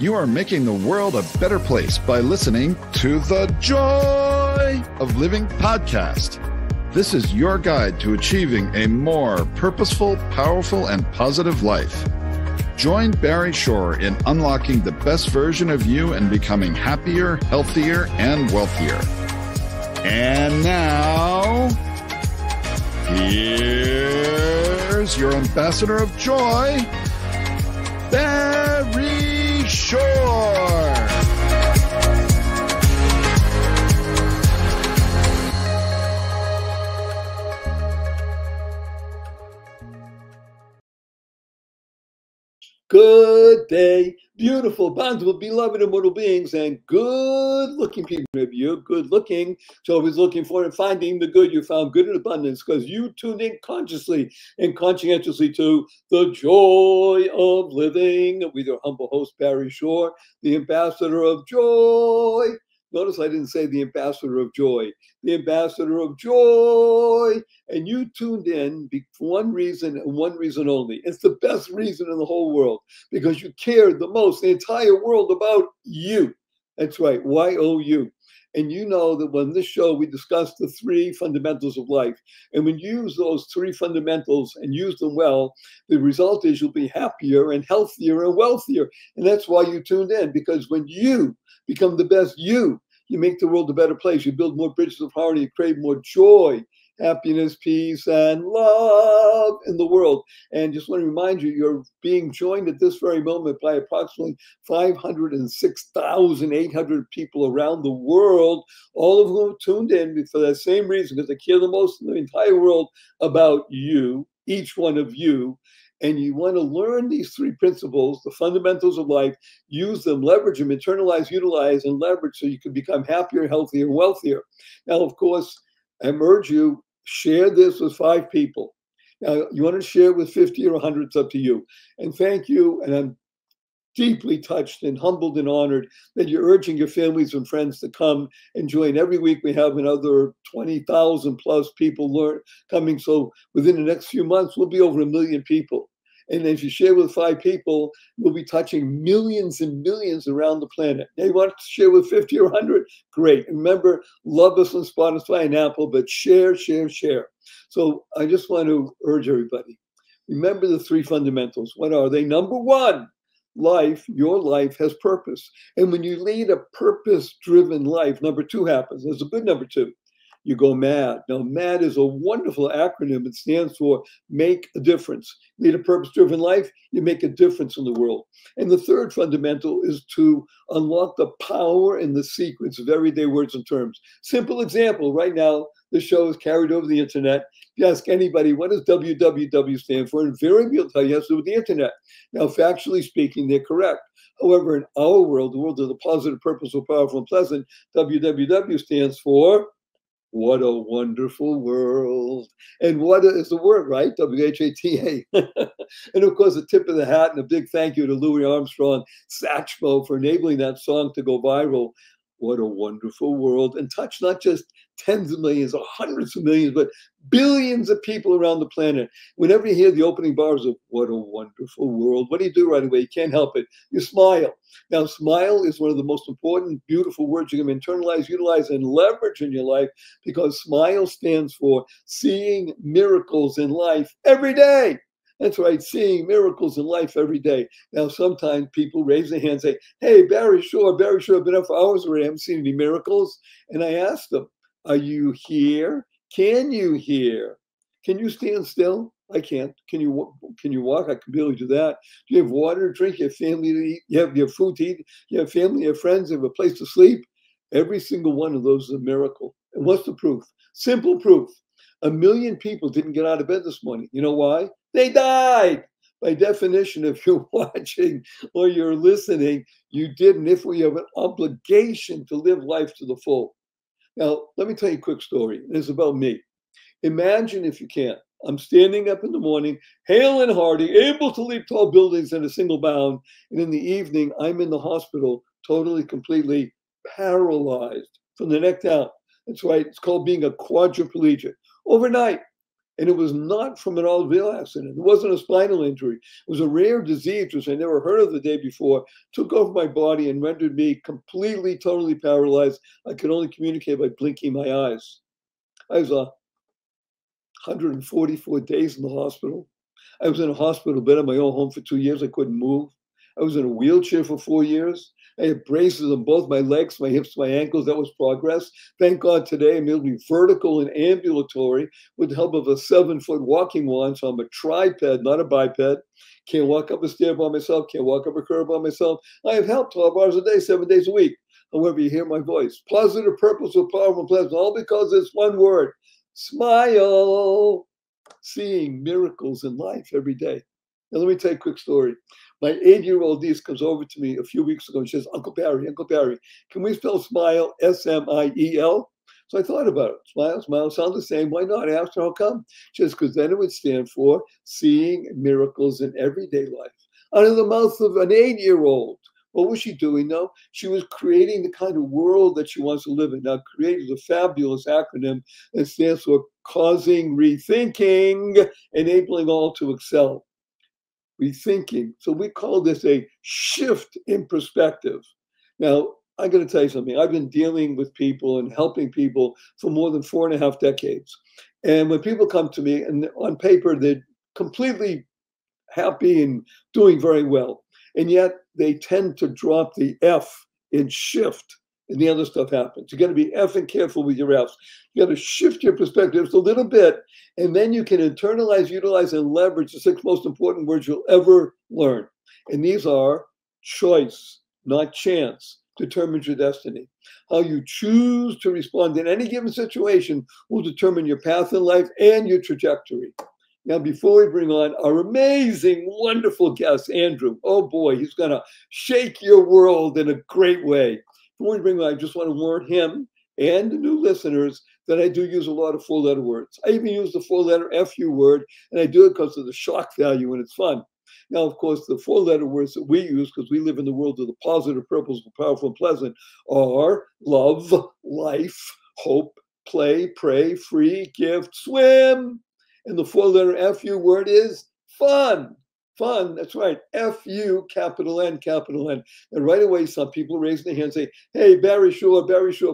you are making the world a better place by listening to the Joy of Living podcast. This is your guide to achieving a more purposeful, powerful, and positive life. Join Barry Shore in unlocking the best version of you and becoming happier, healthier, and wealthier. And now, here's your ambassador of joy, Barry Shore. Good day, beautiful, bountiful, beloved, immortal beings, and good-looking people. If you're good-looking, so always looking for and finding the good. You found good in abundance because you tuned in consciously and conscientiously to the Joy of Living with your humble host, Barry Shore, the ambassador of joy. Notice I didn't say the ambassador of joy, the ambassador of joy. And you tuned in for one reason and one reason only. It's the best reason in the whole world because you care the most, the entire world, about you. That's right, Y-O-U. And you know that when this show, we discuss the three fundamentals of life. And when you use those three fundamentals and use them well, the result is you'll be happier and healthier and wealthier. And that's why you tuned in, because when you become the best you make the world a better place. You build more bridges of harmony, you create more joy, happiness, peace, and love in the world. And just want to remind you, you're being joined at this very moment by approximately 506,800 people around the world, all of whom tuned in for that same reason, because they care the most in the entire world about you, each one of you. And you want to learn these three principles, the fundamentals of life, use them, leverage them, internalize, utilize, and leverage so you can become happier, healthier, wealthier. Now, of course, I urge you, share this with 5 people. Now, you want to share it with 50 or 100, it's up to you. And thank you, and I'm deeply touched and humbled and honored that you're urging your families and friends to come and join. Every week we have another 20,000 plus people coming. So within the next few months, we'll be over 1 million people. And if you share with 5 people, we'll be touching millions and millions around the planet. Now, you want to share with 50 or 100? Great. Remember, love us on Spotify and Apple, but share, share, share. So I just want to urge everybody, remember the 3 fundamentals. What are they? Number 1, life, your life has purpose. And when you lead a purpose-driven life, number 2 happens. There's a good number 2. You go MAD. Now, MAD is a wonderful acronym. It stands for make a difference. Lead a purpose-driven life, you make a difference in the world. And the 3rd fundamental is to unlock the power and the secrets of everyday words and terms. Simple example, right now, the show is carried over the internet. If you ask anybody, what does WWW stand for? Invariably, will tell you it has to do with the internet. Now, factually speaking, they're correct. However, in our world, the world of the positive, purposeful, powerful, and pleasant, WWW stands for what a wonderful world. And what is the word, right? WHATA. And of course, a tip of the hat and a big thank you to Louis Armstrong, Satchmo, for enabling that song to go viral. What a wonderful world. And touch not just tens of millions or hundreds of millions, but billions of people around the planet. Whenever you hear the opening bars of what a wonderful world, what do you do right away? You can't help it. You smile. Now, smile is one of the most important, beautiful words you can internalize, utilize, and leverage in your life, because smile stands for seeing miracles in life every day. That's right, seeing miracles in life every day. Now, sometimes people raise their hand and say, hey, Barry Shore, I've been up for hours already. I haven't seen any miracles. And I ask them, are you here? Can you hear? Can you stand still? I can't. Can you walk? I can barely do that. Do you have water to drink? You have family to eat? You have food to eat? You have family, you have friends, you have a place to sleep? Every single one of those is a miracle. And what's the proof? Simple proof. 1 million people didn't get out of bed this morning. You know why? They died. By definition, if you're watching or you're listening, you didn't. If we have an obligation to live life to the full. Now, let me tell you a quick story. It's about me. Imagine, if you can, I'm standing up in the morning, hale and hearty, able to leap tall buildings in a single bound. And in the evening, I'm in the hospital, totally, completely paralyzed from the neck down. That's right. It's called being a quadriplegic. Overnight, And it was not from an automobile accident. It wasn't a spinal injury. It was a rare disease, which I never heard of the day before, took over my body and rendered me completely, totally paralyzed. I could only communicate by blinking my eyes. I was 144 days in the hospital. I was in a hospital bed in my own home for 2 years. I couldn't move. I was in a wheelchair for 4 years. I had braces on both my legs, my hips, my ankles. That was progress. Thank God today I'm able to be vertical and ambulatory with the help of a 7-foot walking wand. So I'm a triped, not a biped. Can't walk up a stair by myself. Can't walk up a curb by myself. I have help 12 hours a day, 7 days a week. However, you hear my voice. Positive, purposeful, powerful, pleasant. All because it's one word. Smile. Seeing miracles in life every day. Now, let me tell you a quick story. My 8-year-old niece comes over to me a few weeks ago and she says, Uncle Barry, can we spell smile S-M-I-E-L? So I thought about it. Smile sounds the same. Why not? I asked her how come. She says, because then it would stand for seeing miracles in everyday life. Out of the mouth of an 8-year-old. What was she doing though? She was creating the kind of world that she wants to live in. Now, CREATE is a fabulous acronym that stands for causing rethinking, enabling all to excel. Rethinking. So we call this a shift in perspective. Now, I'm going to tell you something. I've been dealing with people and helping people for more than 4.5 decades. And when people come to me and on paper, they're completely happy and doing very well. And yet they tend to drop the F in shift and the other stuff happens. You got to be effing careful with your F's. You got to shift your perspectives a little bit, and then you can internalize, utilize, and leverage the 6 most important words you'll ever learn. And these are choice, not chance, determines your destiny. How you choose to respond in any given situation will determine your path in life and your trajectory. Now, before we bring on our amazing, wonderful guest, Andrew, oh boy, he's going to shake your world in a great way. Before we bring on, I just want to warn him and the new listeners that I do use a lot of 4-letter words. I even use the 4-letter FU word, and I do it because of the shock value and it's fun. Now, of course, the 4-letter words that we use, because we live in the world of the positive, purposeful, powerful, and pleasant, are love, life, hope, play, pray, free, gift, swim. And the 4-letter FU word is fun. Fun, that's right. F-U, capital N, capital N. And right away, some people raise their hand and say, hey, Barry Shore,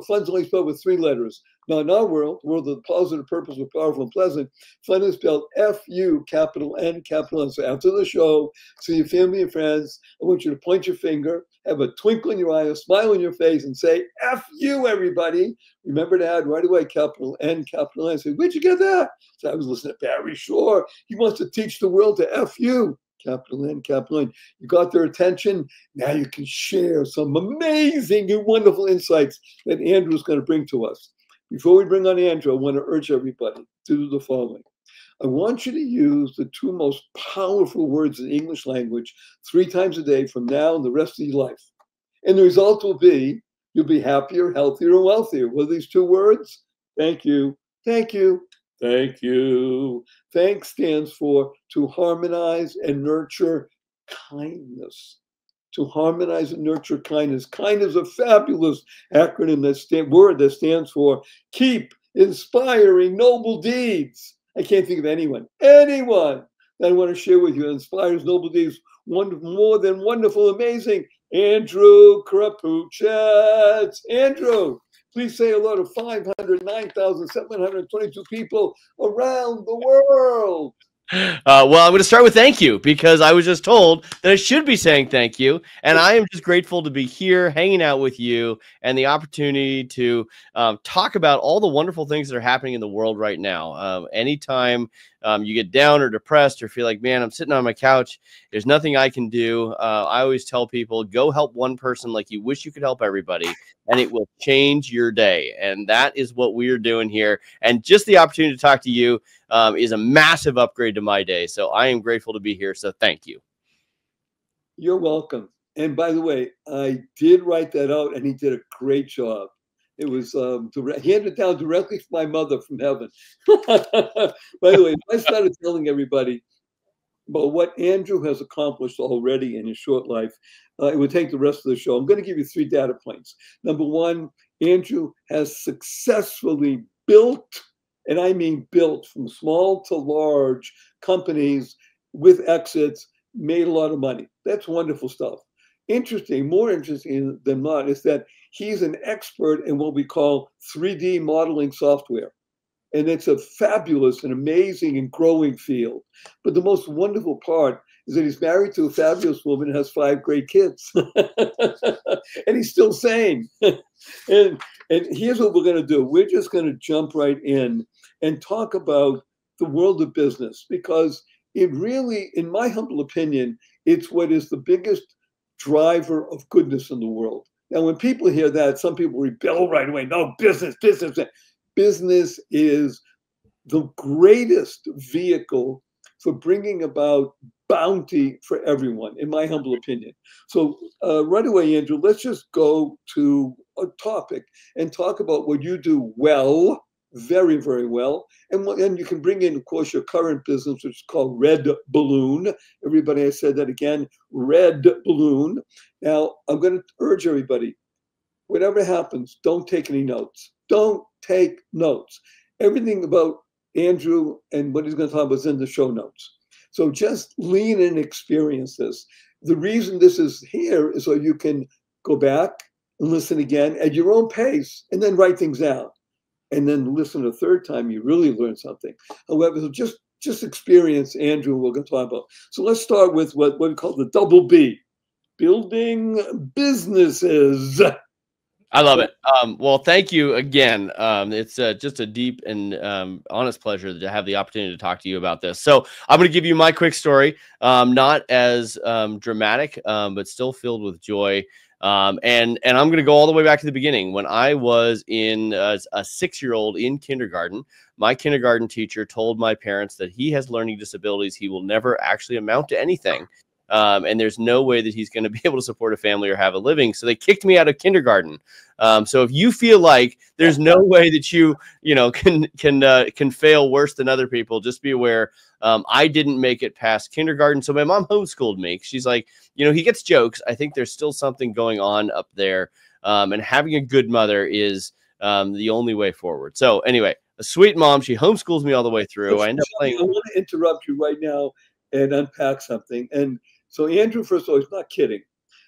fun's only spelled with 3 letters. Now, in our world, the world of the positive, purposeful, powerful, and pleasant, fun is spelled F-U, capital N, capital N. So after the show, see your family and friends. I want you to point your finger, have a twinkle in your eye, a smile on your face, and say, F-U, everybody. Remember to add right away, capital N, capital N. Say, where'd you get that? So I was listening to Barry Shore. He wants to teach the world to F-U. Capital N, capital N. You got their attention. Now you can share some amazing and wonderful insights that Andrew's going to bring to us. Before we bring on Andrew, I want to urge everybody to do the following. I want you to use the 2 most powerful words in the English language 3 times a day from now and the rest of your life. And the result will be you'll be happier, healthier, and wealthier. What are these 2 words? Thank you. Thank you. Thank you. Thanks stands for to harmonize and nurture kindness. To harmonize and nurture kindness. Kindness is a fabulous acronym that stands for keep inspiring noble deeds. I can't think of anyone that I want to share with you that inspires noble deeds. More than wonderful, amazing. Andrew Crapuchettes. Andrew, please say hello to 509,722 people around the world. Well, I'm going to start with thank you because I was just told that I should be saying thank you. And I am just grateful to be here hanging out with you and the opportunity to talk about all the wonderful things that are happening in the world right now. Anytime you get down or depressed or feel like, man, I'm sitting on my couch, there's nothing I can do. I always tell people, go help one person like you wish you could help everybody, and it will change your day. And that is what we are doing here. And just the opportunity to talk to you is a massive upgrade to my day. So I am grateful to be here. So thank you. You're welcome. And by the way, I did write that out and he did a great job. It was handed down directly from my mother from heaven. By the way, I started telling everybody about what Andrew has accomplished already in his short life. It would take the rest of the show. I'm going to give you 3 data points. Number 1, Andrew has successfully built and I mean built from small to large companies with exits, made a lot of money. That's wonderful stuff. Interesting, more interesting than not, is that he's an expert in what we call 3D modeling software. And it's a fabulous and amazing and growing field. But the most wonderful part is that he's married to a fabulous woman and has 5 great kids. And he's still sane. and here's what we're going to do. We're just going to jump right in and talk about the world of business, because it really, in my humble opinion, it's what is the biggest driver of goodness in the world. Now, when people hear that, some people rebel right away. No, business. Business is the greatest vehicle for bringing about bounty for everyone, in my humble opinion. So right away, Andrew, let's just go to a topic and talk about what you do well, very, very well. And you can bring in, of course, your current business, which is called RedBalloon. Everybody, I said that again, RedBalloon. Now, I'm going to urge everybody, whatever happens, don't take any notes. Don't take notes. Everything about Andrew and what he's going to talk about is in the show notes. So just lean in and experience this. The reason this is here is so you can go back and listen again at your own pace and then write things out. And then listen a third time, you really learn something. However, so just experience Andrew and we're going to talk about. So let's start with what we call the double B, building businesses. I love it. Well, thank you again. It's just a deep and honest pleasure to have the opportunity to talk to you about this. So I'm going to give you my quick story, not as dramatic, but still filled with joy. And I'm going to go all the way back to the beginning. When I was in a 6-year-old in kindergarten, my kindergarten teacher told my parents that he has learning disabilities. He will never actually amount to anything. And there's no way that he's going to be able to support a family or have a living. So they kicked me out of kindergarten. So if you feel like there's no way that you can fail worse than other people, just be aware. I didn't make it past kindergarten. So my mom homeschooled me. She's like, he gets jokes. I think there's still something going on up there. And having a good mother is the only way forward. So anyway, a sweet mom. She homeschools me all the way through. I want to interrupt you right now and unpack something. And so Andrew, first of all, he's not kidding.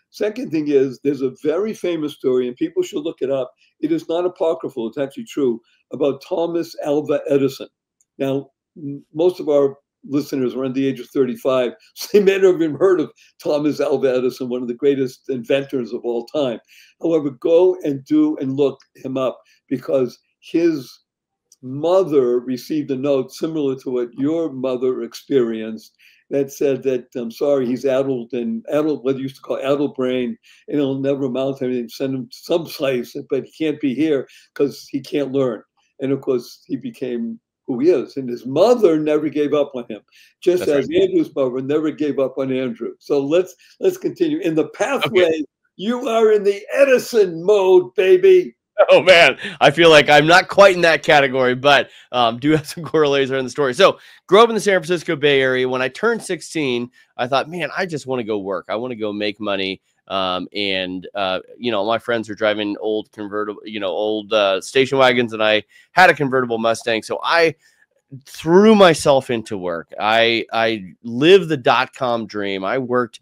Second thing is, there's a very famous story, and people should look it up. It is not apocryphal, it's actually true, about Thomas Alva Edison. Now, most of our listeners are under the age of 35, so they may not have even heard of Thomas Alva Edison, one of the greatest inventors of all time. However, go and look him up, because his mother received a note similar to what your mother experienced that said that, I'm sorry, he's addled, what they used to call addled brain, and he'll never amount to anything. Send him someplace, but he can't be here because he can't learn. And of course, he became who he is. And his mother never gave up on him, just That's as right. Andrew's mother never gave up on Andrew. So let's continue. In the pathway, okay. You are in the Edison mode, baby. Oh, man, I feel like I'm not quite in that category, but do have some correlations in the story. So grew up in the San Francisco Bay Area. When I turned 16, I thought, man, I just want to go work. I want to go make money. My friends are driving old convertible, old station wagons, and I had a convertible Mustang. So I threw myself into work. I lived the .com dream. I worked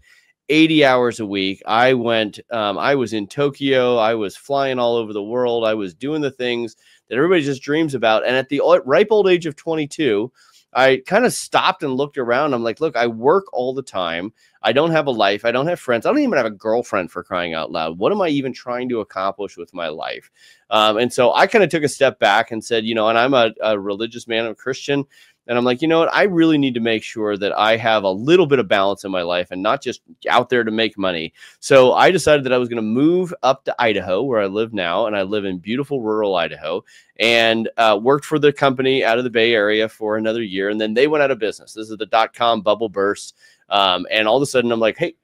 80 hours a week. I was in Tokyo. I was flying all over the world. I was doing the things that everybody just dreams about. And at the ripe old age of 22, I kind of stopped and looked around. I'm like, look, I work all the time. I don't have a life. I don't have friends. I don't even have a girlfriend, for crying out loud. What am I even trying to accomplish with my life? And so I kind of took a step back and said, and I'm a religious man, I'm a Christian. And I'm like, you know what? I really need to make sure that I have a little bit of balance in my life and not just out there to make money. So I decided that I was going to move up to Idaho, where I live now. And I live in beautiful rural Idaho, and worked for the company out of the Bay Area for another year. And then they went out of business. This is the .com bubble burst. And all of a sudden I'm like, hey,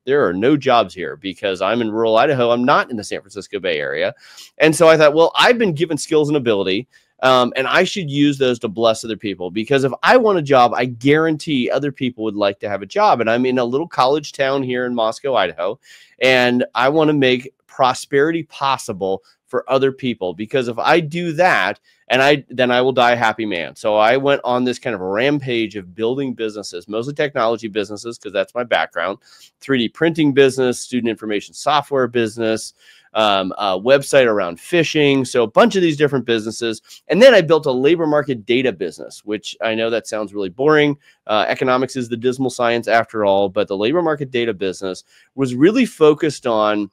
there are no jobs here because I'm in rural Idaho. I'm not in the San Francisco Bay Area. And so I thought, well, I've been given skills and ability. And I should use those to bless other people, because if I want a job, I guarantee other people would like to have a job. And I'm in a little college town here in Moscow, Idaho, and I want to make prosperity possible for other people, because if I do that, then I will die a happy man. So I went on this kind of rampage of building businesses, mostly technology businesses, because that's my background, 3D printing business, student information software business, a website around fishing. So a bunch of these different businesses. And then I built a labor market data business, which I know that sounds really boring. Economics is the dismal science after all, but the labor market data business was really focused on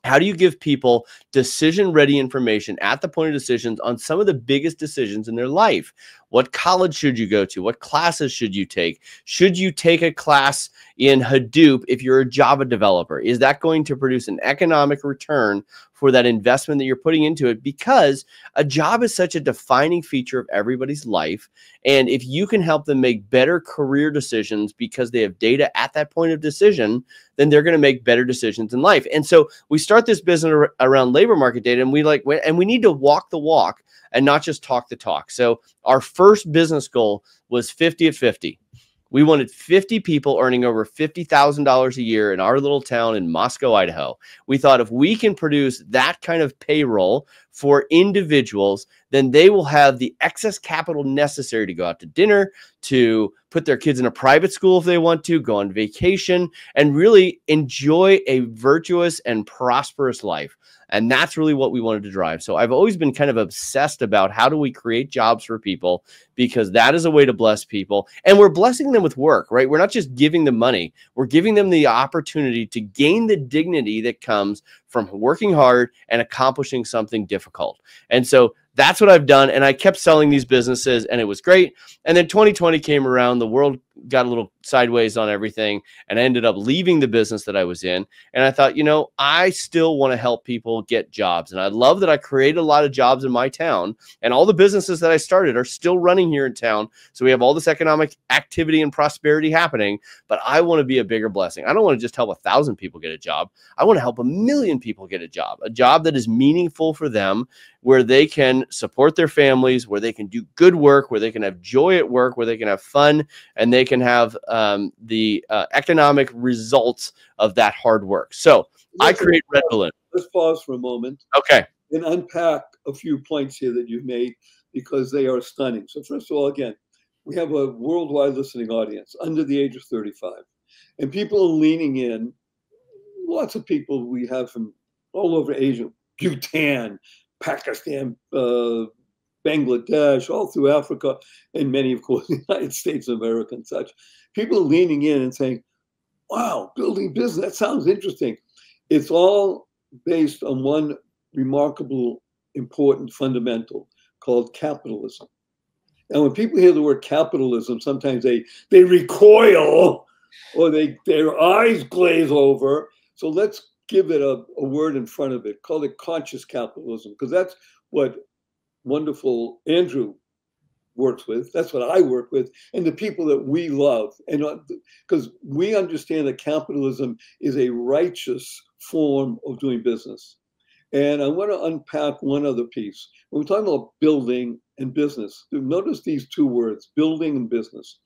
how do you give people decision-ready information at the point of decisions on some of the biggest decisions in their life? What college should you go to? What classes should you take? Should you take a class in Hadoop if you're a Java developer? Is that going to produce an economic return for that investment that you're putting into it? Because a job is such a defining feature of everybody's life. And if you can help them make better career decisions because they have data at that point of decision, then they're going to make better decisions in life. And so we start this business around labor market data, and we need to walk the walk and not just talk the talk. So our first business goal was 50 at 50. We wanted 50 people earning over $50,000 a year in our little town in Moscow, Idaho. We thought if we can produce that kind of payroll for individuals, then they will have the excess capital necessary to go out to dinner, to put their kids in a private school if they want to, go on vacation, and really enjoy a virtuous and prosperous life. And that's really what we wanted to drive. So I've always been kind of obsessed about how do we create jobs for people, because that is a way to bless people. And we're blessing them with work, right? We're not just giving them money. We're giving them the opportunity to gain the dignity that comes from working hard and accomplishing something difficult. And so that's what I've done. And I kept selling these businesses, and it was great. And then 2020 came around, the world got a little sideways on everything, and I ended up leaving the business that I was in. And I thought, I still want to help people get jobs. And I love that I created a lot of jobs in my town, and all the businesses that I started are still running here in town. So we have all this economic activity and prosperity happening, but I want to be a bigger blessing. I don't want to just help 1,000 people get a job. I want to help 1 million people get a job that is meaningful for them, where they can support their families, where they can do good work, where they can have joy at work, where they can have fun, and they can have the economic results of that hard work. So I create RedBalloon. Let's pause for a moment. Okay. And unpack a few points here that you've made, because they are stunning. So first of all, again, we have a worldwide listening audience under the age of 35. And people are leaning in. Lots of people we have from all over Asia, Bhutan, Pakistan, Bangladesh, all through Africa, and many, of course, the United States of America and such. People are leaning in and saying, wow, building business, that sounds interesting. It's all based on one remarkable, important fundamental called capitalism. And when people hear the word capitalism, sometimes they recoil, or their eyes glaze over. So let's give it a word in front of it, call it conscious capitalism, because that's what wonderful Andrew works with. That's what I work with, and the people that we love. And because we understand that capitalism is a righteous form of doing business. And I want to unpack one other piece. When we're talking about building and business, notice these two words, building and business.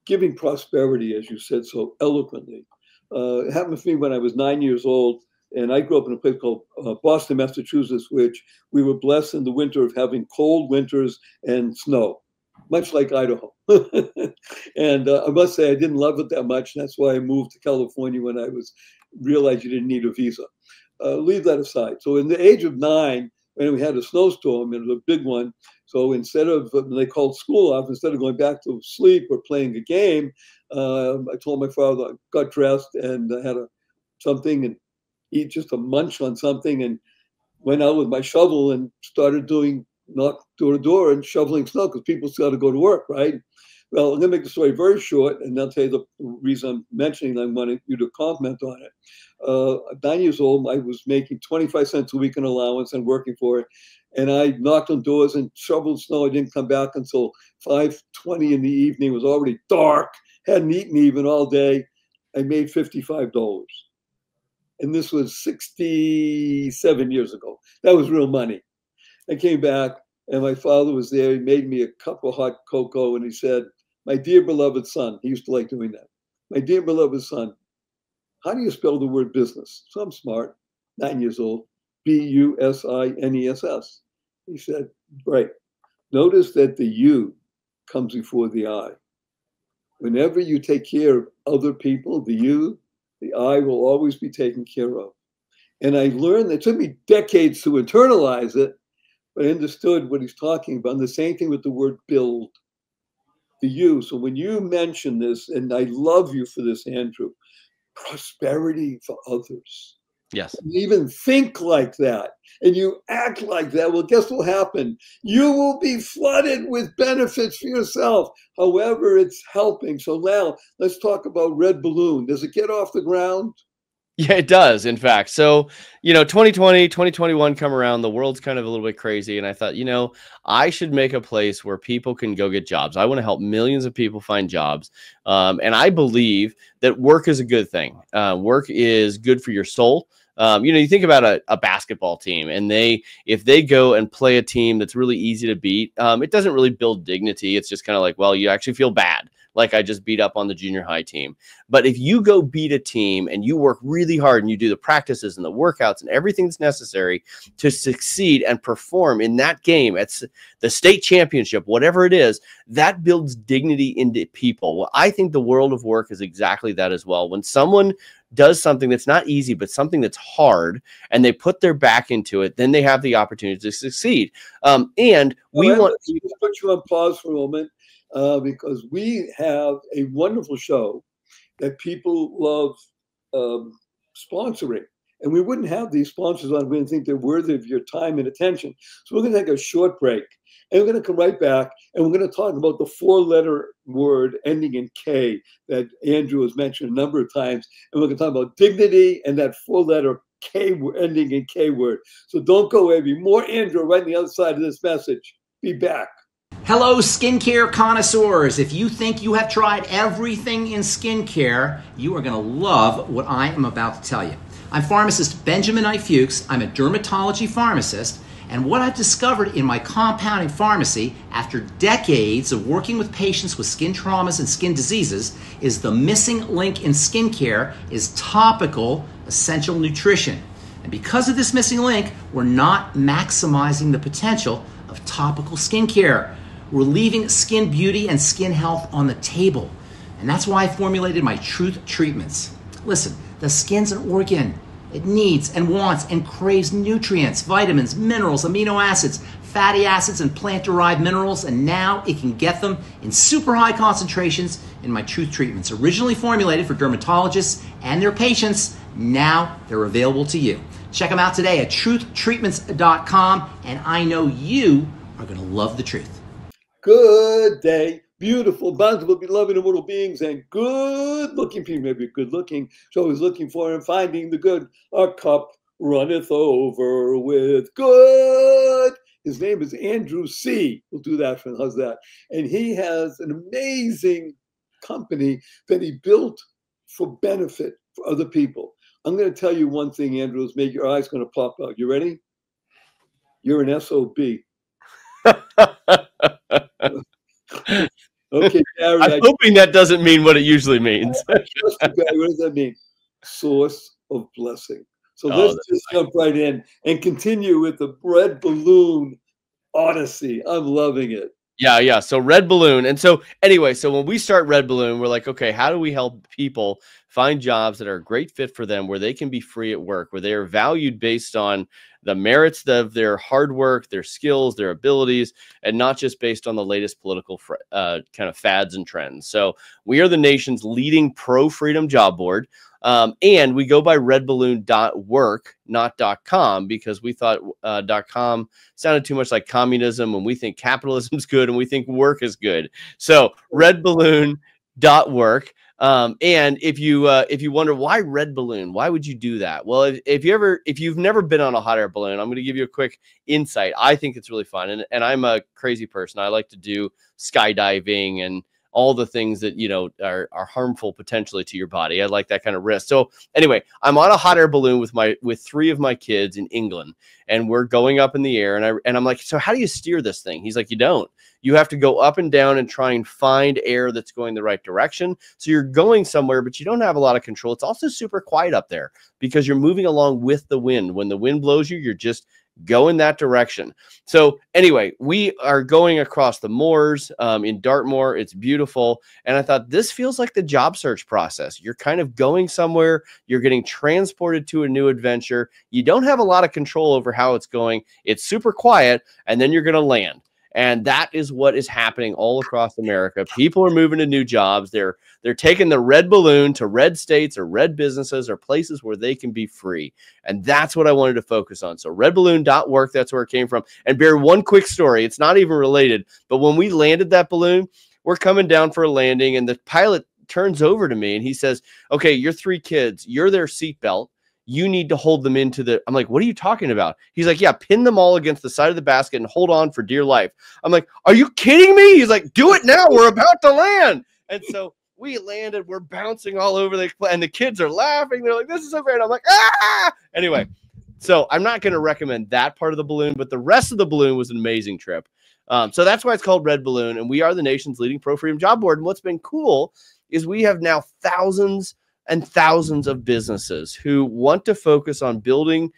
Giving prosperity, as you said so eloquently. It happened to me when I was 9 years old, and I grew up in a place called Boston, Massachusetts, which we were blessed in the winter of having cold winters and snow, much like Idaho. And I must say I didn't love it that much. And that's why I moved to California when I realized you didn't need a visa. Leave that aside. So in the age of 9, when we had a snowstorm, and it was a big one, so instead of, they called school off, instead of going back to sleep or playing a game, I told my father, I got dressed and I had something and eat just a munch on something, and went out with my shovel and started knock door to door and shoveling snow, because people still got to go to work, right? Well, I'm going to make the story very short, and I'll tell you the reason I'm mentioning, I wanted you to comment on it. At 9 years old, I was making 25 cents a week in allowance and working for it. And I knocked on doors and shoveled snow. I didn't come back until 5:20 in the evening. It was already dark, hadn't eaten even all day. I made $55. And this was 67 years ago. That was real money. I came back, and my father was there. He made me a cup of hot cocoa, and he said, "My dear beloved son," he used to like doing that. "My dear beloved son, how do you spell the word business?" So I'm smart, 9 years old. B-U-S-I-N-E-S-S. He said, right. Notice that the U comes before the I. Whenever you take care of other people, the you, the I will always be taken care of. And I learned, it took me decades to internalize it, but I understood what he's talking about. And the same thing with the word build, the you. So when you mention this, and I love you for this, Andrew, prosperity for others. Yes. You even think like that and you act like that. Well, guess what will happen? You will be flooded with benefits for yourself. However, it's helping. So now let's talk about Red Balloon. Does it get off the ground? Yeah, it does, in fact. So, 2020, 2021 come around, the world's kind of a little bit crazy. And I thought, I should make a place where people can go get jobs. I want to help millions of people find jobs. And I believe that work is a good thing. Work is good for your soul. You think about a basketball team, and if they go and play a team that's really easy to beat, it doesn't really build dignity. It's just kind of like, well, you actually feel bad. Like I just beat up on the junior high team. But if you go beat a team and you work really hard and you do the practices and the workouts and everything that's necessary to succeed and perform in that game, at the state championship, whatever it is, that builds dignity into people. Well, I think the world of work is exactly that as well. When someone does something that's not easy, but something that's hard, and they put their back into it, then they have the opportunity to succeed. And we want to put you on pause for a moment. Because we have a wonderful show that people love sponsoring. And we wouldn't have these sponsors on if we didn't think they're worthy of your time and attention. So we're going to take a short break. And we're going to come right back. And we're going to talk about the 4-letter word ending in K that Andrew has mentioned a number of times. And we're going to talk about dignity and that 4-letter K ending in K word. So don't go away. Be more Andrew right on the other side of this message. Be back. Hello, skincare connoisseurs. If you think you have tried everything in skincare, you are going to love what I am about to tell you. I'm pharmacist Benjamin I. Fuchs. I'm a dermatology pharmacist. And what I've discovered in my compounding pharmacy after decades of working with patients with skin traumas and skin diseases is the missing link in skincare is topical essential nutrition. And because of this missing link, we're not maximizing the potential of topical skincare. We're leaving skin beauty and skin health on the table. And that's why I formulated my Truth Treatments. Listen, the skin's an organ. It needs and wants and craves nutrients, vitamins, minerals, amino acids, fatty acids, and plant-derived minerals, and now it can get them in super high concentrations in my Truth Treatments. Originally formulated for dermatologists and their patients, now they're available to you. Check them out today at truthtreatments.com, and I know you are going to love the truth. Good day, beautiful, bountiful, beloved, immortal beings, and good-looking people. Maybe good-looking, so always looking for and finding the good. Our cup runneth over with good. His name is Andrew C. We'll do that for him. How's that? And he has an amazing company that he built for benefit for other people. I'm going to tell you one thing, Andrew, is make your eyes going to pop out. You ready? You're an SOB. Okay, Gary. I'm hoping that doesn't mean what it usually means. What does that mean? Source of blessing. So let's just jump right in and continue with the Red Balloon Odyssey. I'm loving it. Yeah. So Red Balloon. And so anyway, so when we start Red Balloon, we're like, okay, how do we help people find jobs that are a great fit for them, where they can be free at work, where they are valued based on the merits of their hard work, their skills, their abilities, and not just based on the latest political kind of fads and trends. So we are the nation's leading pro-freedom job board. And we go by RedBalloon.work, not .com, because we thought .com sounded too much like communism, and we think capitalism is good and we think work is good. So RedBalloon.work. And if you wonder why Red Balloon, why would you do that? Well, if you've never been on a hot air balloon, I'm going to give you a quick insight. I think it's really fun. And I'm a crazy person. I like to do skydiving and all the things that, are harmful potentially to your body. I like that kind of risk. So anyway, I'm on a hot air balloon with 3 of my kids in England, and we're going up in the air. And I'm like, so how do you steer this thing? He's like, you don't. You have to go up and down and try and find air that's going the right direction. So you're going somewhere, but you don't have a lot of control. It's also super quiet up there because you're moving along with the wind. When the wind blows you, you're just go in that direction. So anyway, we are going across the moors in Dartmoor. It's beautiful. And I thought, this feels like the job search process. You're kind of going somewhere. You're getting transported to a new adventure. You don't have a lot of control over how it's going. It's super quiet. And then you're going to land. And that is what is happening all across America. People are moving to new jobs. They're taking the red balloon to red states or red businesses or places where they can be free. And that's what I wanted to focus on. So RedBalloon.work, that's where it came from. And Bear, one quick story. It's not even related, but when we landed that balloon, we're coming down for a landing, and the pilot turns over to me and he says, okay, your 3 kids, you're their seatbelt. You need to hold them into the, I'm like, what are you talking about? He's like, yeah, pin them all against the side of the basket and hold on for dear life. I'm like, are you kidding me? He's like, do it now. We're about to land. And so we landed, we're bouncing all over and the kids are laughing. They're like, this is so great. I'm like, ah! Anyway, so I'm not going to recommend that part of the balloon, but the rest of the balloon was an amazing trip. So that's why it's called Red Balloon. And we are the nation's leading pro-freedom job board. And what's been cool is we have now thousands and thousands of businesses who want to focus on building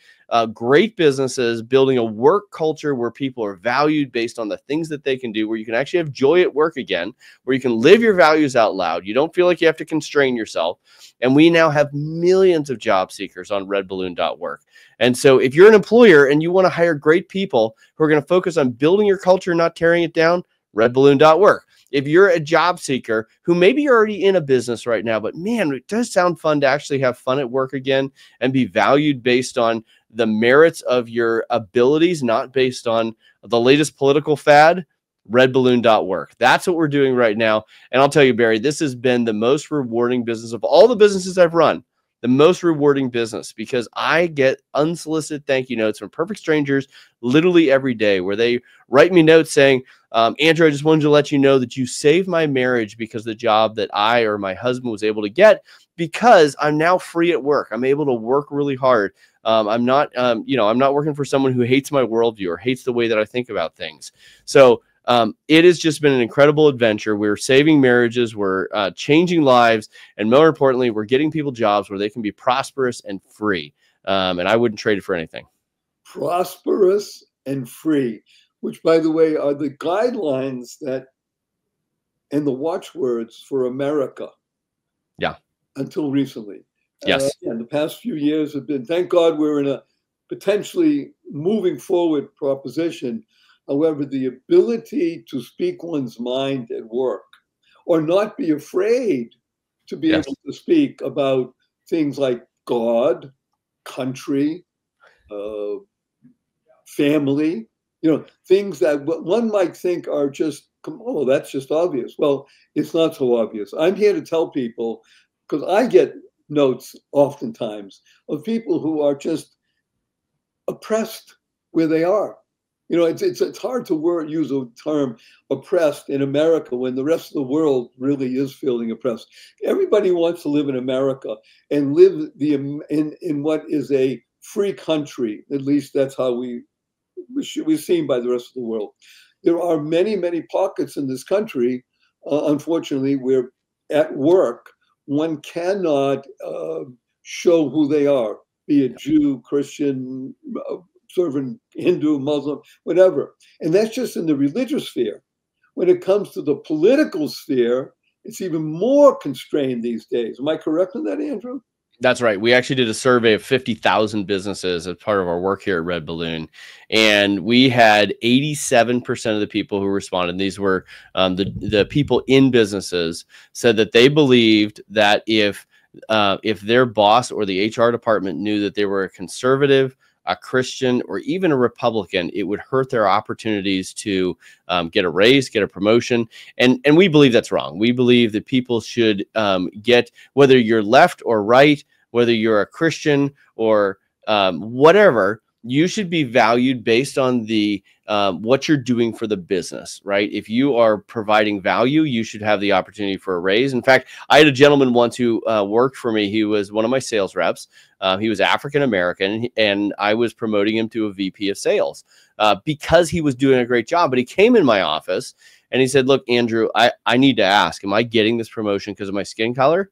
great businesses, building a work culture where people are valued based on the things that they can do, where you can actually have joy at work again, where you can live your values out loud. You don't feel like you have to constrain yourself. And we now have millions of job seekers on RedBalloon.work. And so if you're an employer and you want to hire great people who are going to focus on building your culture, not tearing it down, RedBalloon.work. If you're a job seeker who maybe you're already in a business right now, but man, it does sound fun to actually have fun at work again and be valued based on the merits of your abilities, not based on the latest political fad, RedBalloon.work. That's what we're doing right now. And I'll tell you, Barry, this has been the most rewarding business of all the businesses I've run. The most rewarding business, because I get unsolicited thank you notes from perfect strangers literally every day where they write me notes saying, Andrew, I just wanted to let you know that you saved my marriage because of the job that I or my husband was able to get, because I'm now free at work. I'm able to work really hard. I'm not working for someone who hates my worldview or hates the way that I think about things. So it has just been an incredible adventure. We're saving marriages, we're changing lives, and more importantly, we're getting people jobs where they can be prosperous and free. And I wouldn't trade it for anything. Prosperous and free, which, by the way, are the guidelines that and the watchwords for America. Yeah. Until recently. Yes. And the past few years have been, thank God we're in a potentially moving forward proposition. However, the ability to speak one's mind at work, or not be afraid to be able to speak about things like God, country, family, things that one might think are just, oh, that's just obvious. Well, it's not so obvious. I'm here to tell people, because I get notes oftentimes of people who are just oppressed where they are. It's hard to use a term oppressed in America when the rest of the world really is feeling oppressed. Everybody wants to live in America and live in what is a free country. At least that's how we're seen by the rest of the world. There are many, many pockets in this country, unfortunately, where at work one cannot show who they are, be it Jew, Christian, servant, Hindu, Muslim, whatever. And that's just in the religious sphere. When it comes to the political sphere, it's even more constrained these days. Am I correct in that, Andrew? That's right. We actually did a survey of 50,000 businesses as part of our work here at Red Balloon. And we had 87% of the people who responded, these were the people in businesses, said that they believed that if their boss or the HR department knew that they were a conservative, a Christian, or even a Republican, it would hurt their opportunities to get a raise, get a promotion. And we believe that's wrong. We believe that people should get, whether you're left or right, whether you're a Christian or whatever, you should be valued based on the what you're doing for the business, right? If you are providing value, you should have the opportunity for a raise. In fact, I had a gentleman once who worked for me. He was one of my sales reps. He was African American, and I was promoting him to a VP of sales because he was doing a great job. But he came in my office and he said, "Look, Andrew, I need to ask, am I getting this promotion because of my skin color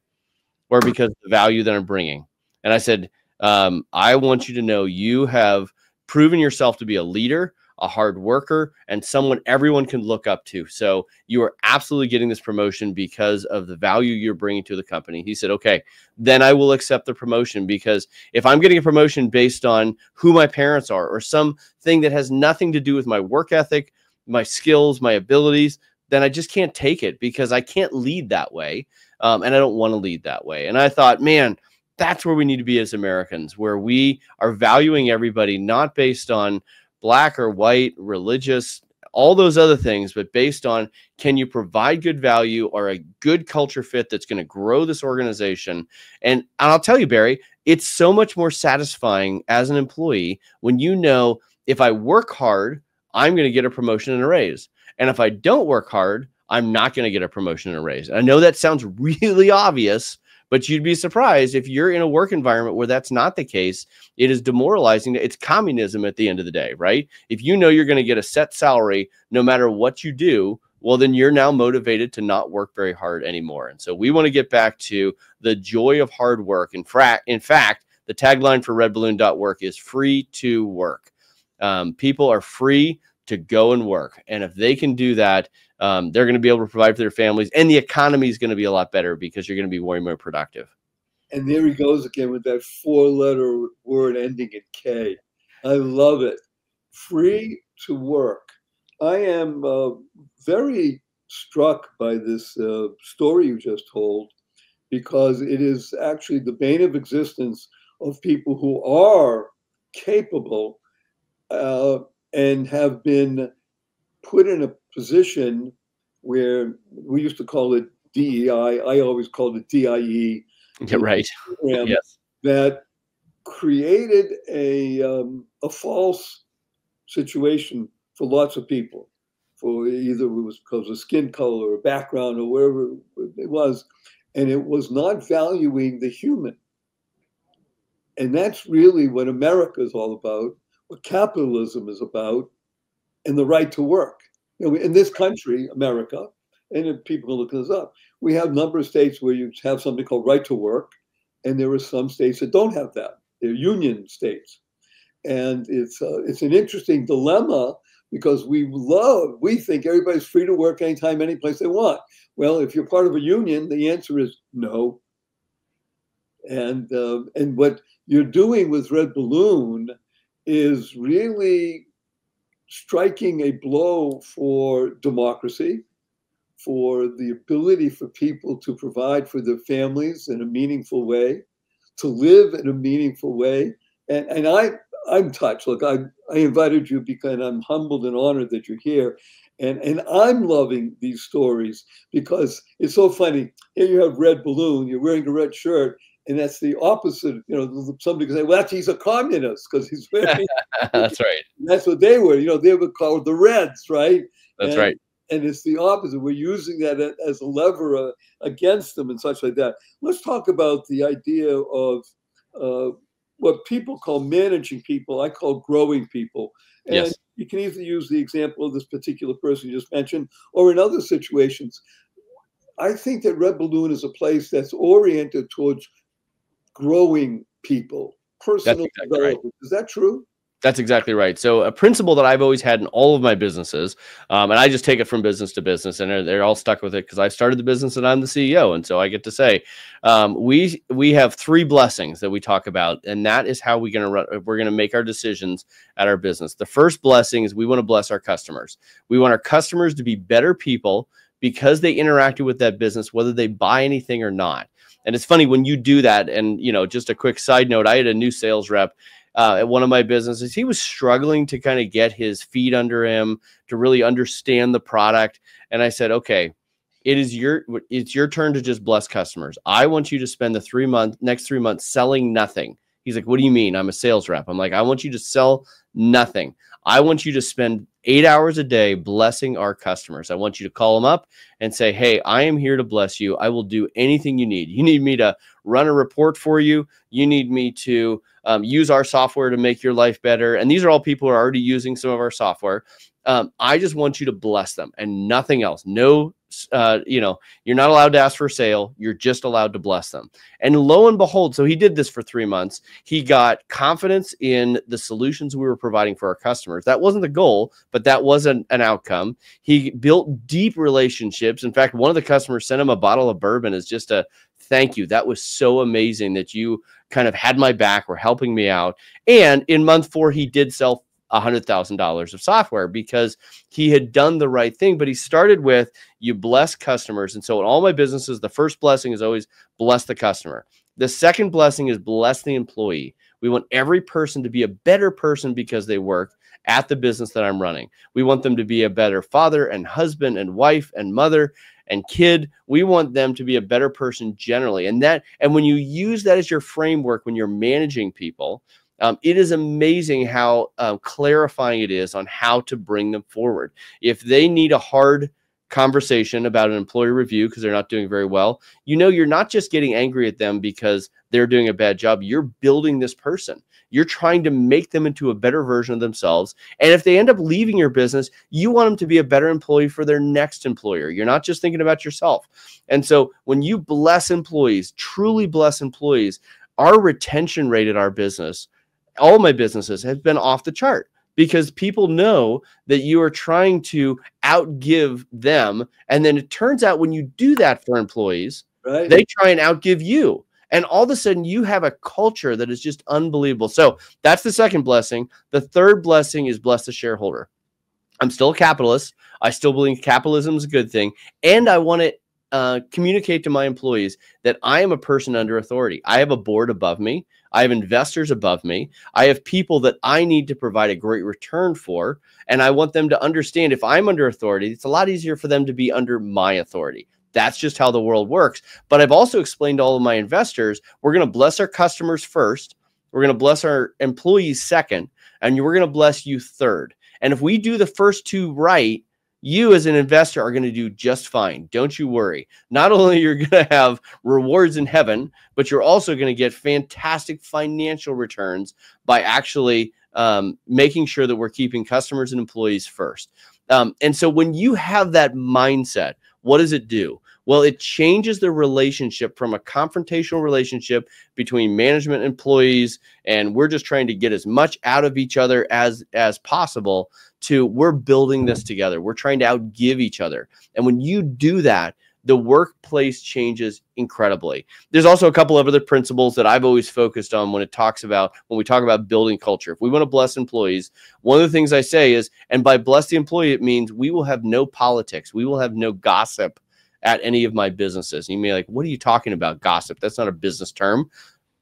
or because of the value that I'm bringing?" And I said, I want you to know you have proven yourself to be a leader, a hard worker, and someone everyone can look up to. So you are absolutely getting this promotion because of the value you're bringing to the company. He said, okay, then I will accept the promotion, because if I'm getting a promotion based on who my parents are or something that has nothing to do with my work ethic, my skills, my abilities, then I just can't take it, because I can't lead that way. And I don't want to lead that way. And I thought, man, that's where we need to be as Americans, where we are valuing everybody, not based on black or white, religious, all those other things, but based on, can you provide good value or a good culture fit that's going to grow this organization? And I'll tell you, Barry, it's so much more satisfying as an employee when you know, if I work hard, I'm going to get a promotion and a raise. And if I don't work hard, I'm not going to get a promotion and a raise. I know that sounds really obvious, but you'd be surprised if you're in a work environment where that's not the case. It is demoralizing. It's communism at the end of the day, right? If you know you're going to get a set salary no matter what you do, well, then you're now motivated to not work very hard anymore. And so we want to get back to the joy of hard work. In fact, the tagline for RedBalloon.work is free to work. People are free to go and work. And if they can do that, they're going to be able to provide for their families, and the economy is going to be a lot better because you're going to be way more productive. And there he goes again with that 4-letter word ending in K. I love it. Free to work. I am very struck by this story you just told, because it is actually the bane of existence of people who are capable and have been put in a position where we used to call it DEI. I always called it DIE. Yeah, right. Yes. That created a false situation for lots of people, for either it was because of skin color or background or wherever it was, and it was not valuing the human. And that's really what America is all about, what capitalism is about, and the right to work. You know, in this country, America, and if people can look this up, we have a number of states where you have something called right to work, and there are some states that don't have that. They're union states. And it's an interesting dilemma, because we think everybody's free to work anytime, any place they want. Well, if you're part of a union, the answer is no. And what you're doing with Red Balloon is really striking a blow for democracy, for the ability for people to provide for their families in a meaningful way, to live in a meaningful way. And I'm touched. Look, I invited you because I'm humbled and honored that you're here. And I'm loving these stories because it's so funny. Here you have Red Balloon, you're wearing a red shirt, and that's the opposite. You know, somebody can say, well, actually, he's a communist because he's wearing. That's right. That's what they were. You know, they were called the Reds, right? That's right. And it's the opposite. We're using that as a lever against them and such like that. Let's talk about the idea of what people call managing people. I call growing people. And yes. You can either use the example of this particular person you just mentioned, or in other situations. I think that Red Balloon is a place that's oriented towards growing people, personal development. Right. Is that true? That's exactly right. So a principle that I've always had in all of my businesses, and I just take it from business to business, and they're all stuck with it because I started the business and I'm the CEO. And so I get to say, we have 3 blessings that we talk about, and that is how we're going to make our decisions at our business. The first blessing is we want to bless our customers. We want our customers to be better people because they interacted with that business, whether they buy anything or not. And it's funny when you do that. And, you know, just a quick side note, I had a new sales rep at one of my businesses. He was struggling to kind of get his feet under him to really understand the product. And I said, okay, it's your turn to just bless customers. I want you to spend the next 3 months selling nothing. He's like, what do you mean? I'm a sales rep. I'm like, I want you to sell nothing. I want you to spend 8 hours a day blessing our customers. I want you to call them up and say, hey, I am here to bless you. I will do anything you need. You need me to run a report for you. You need me to use our software to make your life better. And these are all people who are already using some of our software. I just want you to bless them and nothing else. No, you're not allowed to ask for a sale. You're just allowed to bless them. And lo and behold, so he did this for 3 months. He got confidence in the solutions we were providing for our customers. That wasn't the goal, but that was an outcome. He built deep relationships. In fact, one of the customers sent him a bottle of bourbon as just a thank you. That was so amazing that you kind of had my back, were helping me out. And in month 4, he did sell $100,000 of software because he had done the right thing. But he started with, you bless customers. And so in all my businesses, the first blessing is always bless the customer. The second blessing is bless the employee. We want every person to be a better person because they work at the business that I'm running. We want them to be a better father and husband and wife and mother and kid. We want them to be a better person generally. And when you use that as your framework, when you're managing people, it is amazing how clarifying it is on how to bring them forward. If they need a hard conversation about an employee review because they're not doing very well, you're not just getting angry at them because they're doing a bad job. You're building this person. You're trying to make them into a better version of themselves. And if they end up leaving your business, you want them to be a better employee for their next employer. You're not just thinking about yourself. And so when you bless employees, truly bless employees, our retention rate at our business, all my businesses, has been off the chart because people know that you are trying to outgive them. And then it turns out when you do that for employees, right, they try and outgive you. And all of a sudden you have a culture that is just unbelievable. So that's the second blessing. The third blessing is bless the shareholder. I'm still a capitalist. I still believe capitalism is a good thing. And I want to communicate to my employees that I am a person under authority. I have a board above me. I have investors above me. I have people that I need to provide a great return for. And I want them to understand if I'm under authority, it's a lot easier for them to be under my authority. That's just how the world works. But I've also explained to all of my investors, we're going to bless our customers first. We're going to bless our employees second. And we're going to bless you third. And if we do the first two right, you as an investor are going to do just fine. Don't you worry. Not only you're going to have rewards in heaven, but you're also going to get fantastic financial returns by actually making sure that we're keeping customers and employees first. And so when you have that mindset, what does it do? Well, it changes the relationship from a confrontational relationship between management and employees, and we're just trying to get as much out of each other as possible, to we're building this together. We're trying to outgive each other. And when you do that, the workplace changes incredibly. There's also a couple of other principles that I've always focused on when we talk about building culture. If we want to bless employees, one of the things I say is, and by bless the employee, it means we will have no politics. We will have no gossip at any of my businesses. You may be like, what are you talking about? Gossip? That's not a business term.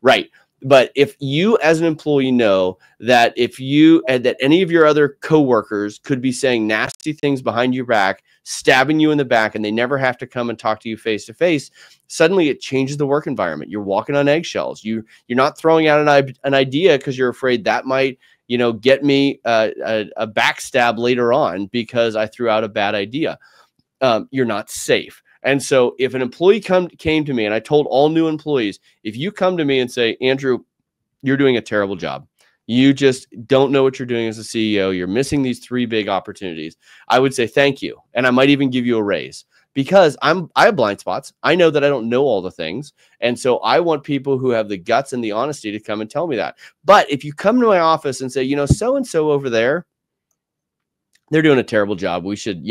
Right. But if you as an employee know that that any of your other coworkers could be saying nasty things behind your back, stabbing you in the back, and they never have to come and talk to you face to face, suddenly it changes the work environment. You're walking on eggshells. You're not throwing out an idea because you're afraid that might, get me a backstab later on because I threw out a bad idea. You're not safe. And so if an employee came to me, and I told all new employees, if you come to me and say, Andrew, you're doing a terrible job. You just don't know what you're doing as a CEO. You're missing these 3 big opportunities. I would say, thank you. And I might even give you a raise because I have blind spots. I know that I don't know all the things. And so I want people who have the guts and the honesty to come and tell me that. But if you come to my office and say, so-and-so over there, they're doing a terrible job. We should,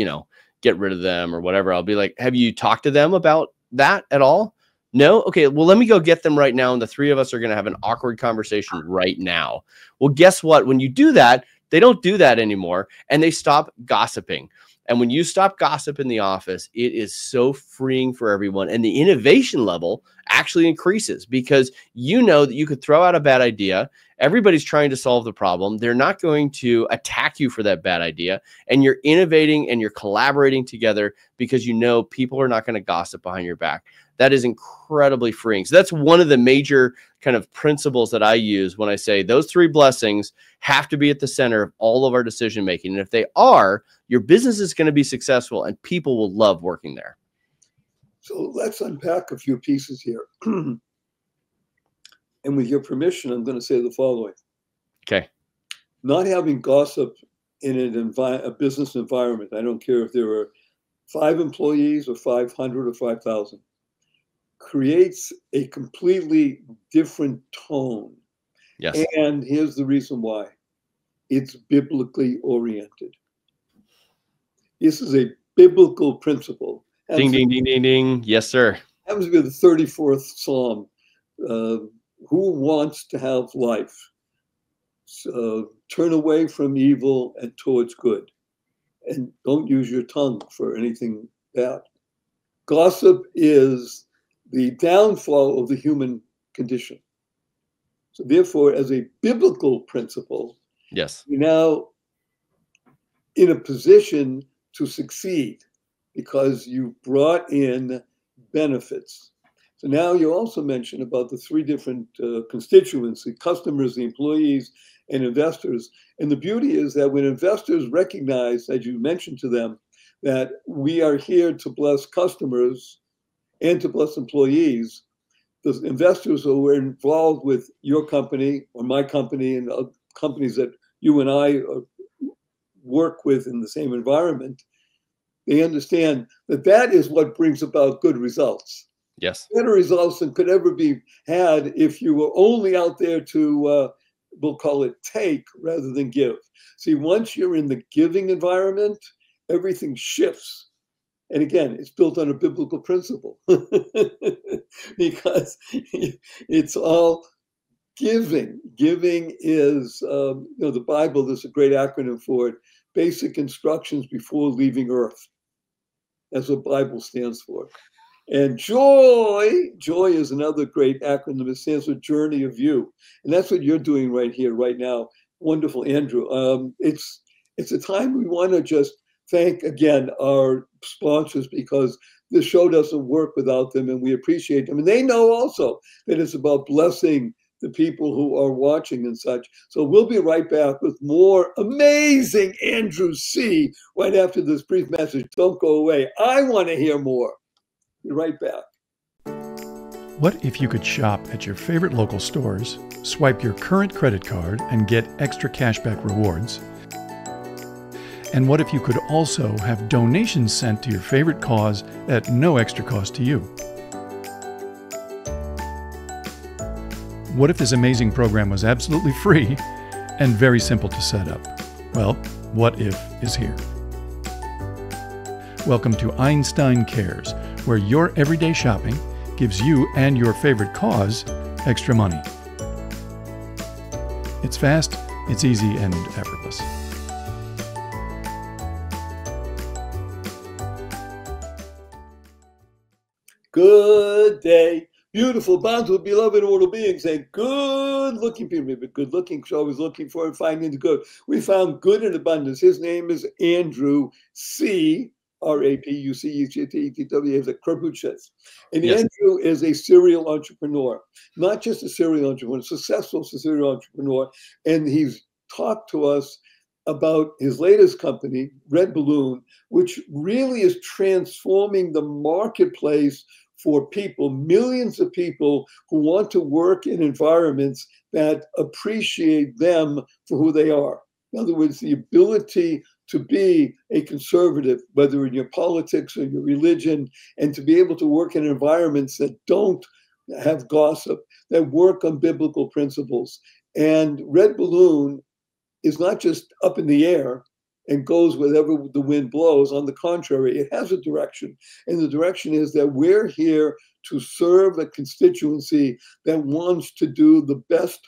get rid of them or whatever. I'll be like, have you talked to them about that at all? No? Okay, well, let me go get them right now. And the 3 of us are going to have an awkward conversation right now. Well, guess what? When you do that, they don't do that anymore and they stop gossiping. And when you stop gossip in the office, it is so freeing for everyone. And the innovation level actually increases because you know that you could throw out a bad idea. Everybody's trying to solve the problem. They're not going to attack you for that bad idea. And you're innovating and you're collaborating together because you know people are not going to gossip behind your back. that is incredibly freeing. So that's one of the major kind of principles that I use when I say those three blessings have to be at the center of all of our decision making. And if they are, your business is going to be successful and people will love working there. So let's unpack a few pieces here. And with your permission, I'm going to say the following. Okay. Not having gossip in a business environment, I don't care if there are 5 employees or 500 or 5,000, creates a completely different tone. Yes. And here's the reason why. It's biblically oriented. This is a biblical principle. Ding, ding, ding, ding, ding. Yes, sir. Happens to be the 34th Psalm. Who wants to have life? Turn away from evil and towards good. And don't use your tongue for anything bad. Gossip is the downfall of the human condition. So therefore, as a biblical principle, yes, you're now in a position to succeed because you brought in benefits. So now you also mentioned about the 3 different constituents, the customers, the employees, and investors. And the beauty is that when investors recognize, as you mentioned to them, that we are here to bless customers and to bless employees, the investors who were involved with your company or my company and companies that you and I work with in the same environment, they understand that that is what brings about good results. Yes. Better results than could ever be had if you were only out there to, we'll call it take rather than give. See, once you're in the giving environment, everything shifts. And again, it's built on a biblical principle because it's all giving. Giving is, the Bible, there's a great acronym for it, basic instructions before leaving earth. That's what Bible stands for. And joy is another great acronym. It stands for Journey of You. And that's what you're doing right here, right now. Wonderful, Andrew. It's a time we want to just thank again our sponsors because this show doesn't work without them and we appreciate them. And they know also that it's about blessing the people who are watching and such. So we'll be right back with more amazing Andrew C. right after this brief message. Don't go away. I want to hear more. Be right back. What if you could shop at your favorite local stores, swipe your current credit card and get extra cashback rewards? And what if you could also have donations sent to your favorite cause at no extra cost to you? What if this amazing program was absolutely free and very simple to set up? Well, What If is here. Welcome to Einstein Cares, where your everyday shopping gives you and your favorite cause extra money. It's fast, it's easy, and effortless. Good day. Beautiful, bountiful, beloved immortal beings, and good-looking people. Maybe good-looking, because always looking for and finding the good. We found good in abundance. His name is Andrew C. Crapuchettes. Is a Crapuchettes. And yes. Andrew is a serial entrepreneur, not just a serial entrepreneur, a successful serial entrepreneur. And he's talked to us about his latest company, RedBalloon, which really is transforming the marketplace for people, millions of people who want to work in environments that appreciate them for who they are. In other words, the ability to be a conservative, whether in your politics or your religion, and to be able to work in environments that don't have gossip, that work on biblical principles. And RedBalloon is not just up in the air and goes wherever the wind blows. On the contrary, it has a direction. And the direction is that we're here to serve a constituency that wants to do the best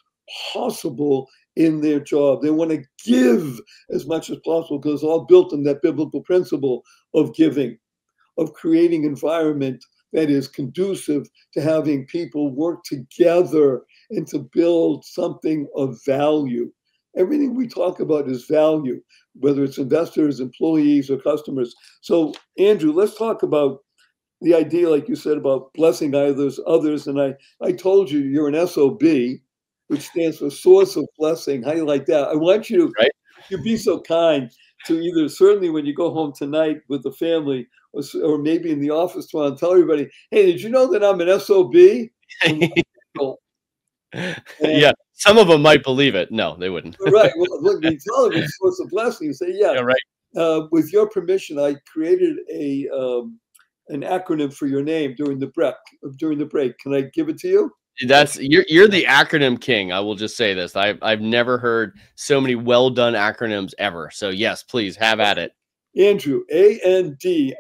possible in their job. They want to give as much as possible because it's all built on that biblical principle of giving, of creating an environment that is conducive to having people work together and to build something of value. Everything we talk about is value, whether it's investors, employees, or customers. So, Andrew, let's talk about the idea, like you said, about blessing others, and I told you you're an SOB, which stands for source of blessing. How do you like that? I want you Right. to be so kind to either, certainly when you go home tonight with the family, or maybe in the office tomorrow, tell everybody, hey, did you know that I'm an SOB? Yeah, some of them might believe it. No, they wouldn't. Right. Well, look, you tell them it's source of blessing. You say, yeah. Yeah, right. With your permission, I created an acronym for your name during the break. Can I give it to you? You're the acronym king. I will just say this. I've never heard so many well done acronyms ever. So yes, please have at it. Andrew, ANDREW.